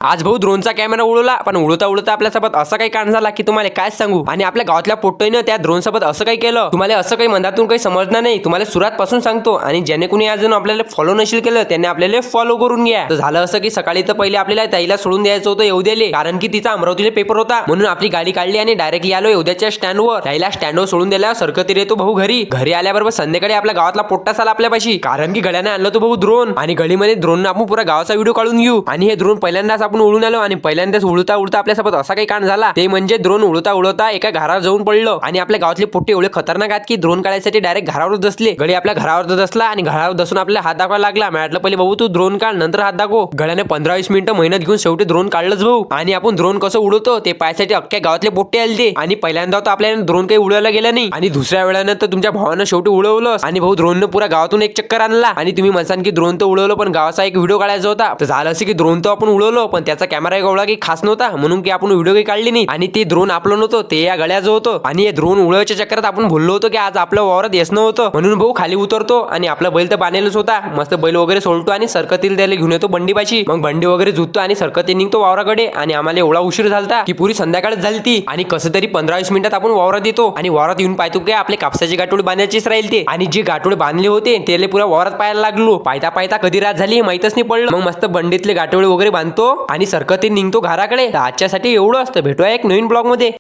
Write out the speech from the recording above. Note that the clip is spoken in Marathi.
आज भाऊ ड्रोनचा कॅमेरा उडवला, पण उडवता उडवता आपल्यासोबत असं काही कांड झाला की तुम्हाला काय सांगू. आणि आपल्या गावातल्या पोट्टोईनं त्या ड्रोन सोबत असं काही केलं, तुम्हाला असं काही मनातून काही समजणार नाही. तुम्हाला सुरुवात पासून सांगतो, आणि ज्याने कुणी अजून आपल्याला फॉलो नशील केलं त्यांनी आपल्याला फॉलो करून घ्या. तर झालं असं की सकाळी तर पहिले आपल्याला ताईला सोडून द्यायचं होतं येवद्याले, कारण की तिचा अमरावतीला पेपर होता. म्हणून आपली गाडी काढली आणि डायरेक्टली आलो येवद्याच्या स्टँडवर. ताईला स्टँडवर सोडून दिला, सरकत येतो भाऊ घरी. घरी आल्याबरोबर संध्याकाळी आपल्या गावातला पोट्टा आला आपल्यापाशी, कारण की गड्याने आणलं तो भाऊ ड्रोन. आणि गडीमध्ये ड्रोन आपण पुरा गावाचा व्हिडिओ काढून घेऊ. आणि हे ड्रोन पहिल्यांदाच आपण उडून आलो, आणि पहिल्यांदाच उडता उडता आपल्यासोबत असा काही कांड झाला. ते म्हणजे ड्रोन उडता उडता एका घरावर जाऊन पडलं. आणि आपल्या गावातले पोट्टे एवढे खतरनाक आहेत की ड्रोन काढायसाठी डायरेक्ट घरावर दसले. गडी आपल्या घरावर दसला आणि घरावर दसून आपल्याला हात दाखवायला लागला. म्हटलं पहिले भाऊ तू ड्रोन काढ, नंतर हात दाखव. गड्याने 15-20 मिनिटं मेहनत घेऊन शेवटी ड्रोन काढलंच भाऊ. आणि आपण ड्रोन कसं उडवतो ते पाहायसाठी अख्ख्या गावातले पोट्टे आले. आणि पहिल्यांदा तर आपल्याला ड्रोन काही उडवायला गेला नाही, आणि दुसऱ्या वेळेनंतर तुमच्या भावानं शेवटी उडवलं. आणि भाऊ ड्रोननं पुरा गावातून एक चक्कर आणला. आणि तुम्ही म्हणसान की ड्रोन तर उडवलं, पण गावाचा एक व्हिडिओ काढायचा होता. तर झालं असं की ड्रोन तर आपण उडवलो, पण त्याचा कॅमेरा एवढा काही खास नव्हता, म्हणून की आपण व्हिडिओ काही काढली नाही. आणि ते ड्रोन आपलं नव्हतं, ते या गळ्याचं होतं. आणि हे ड्रोन उडवायच्या चक्रात आपण बोललो होतो की आज आपलं वावरात येस नव्हतं, म्हणून भाऊ खाली उतरतो आणि आपला बैल तर बांधलेलाच होता. मस्त बैल वगैरे सोडतो आणि सरकतील त्याला घेऊन येतो बंडीपाशी. मग बंडी वगैरे जुततो आणि सरकती निघतो वावराकडे. आणि आम्हाला एवढा उशीर झालता की पुरी संध्याकाळच झाली ती. आणि कसं तरी 15-20 मिनिटात आपण वावरात येतो. आणि वावरात येऊन पाहतो की आपले कापसाचे गाठोडे बांधायचीच राहील ते. आणि जे गाठोडे बांधले होते त्याला पुरा वावरात पाहायला लागलो. पायता पायता कधी रात झाली माहितच नाही पडलं. मग मस्त बंडीतले गाठोडे वगैरे बांधतो आणि सरकती निघतो घराकडे. आजच्यासाठी एवढं असतं. भेटूया एक नवीन ब्लॉग मध्ये.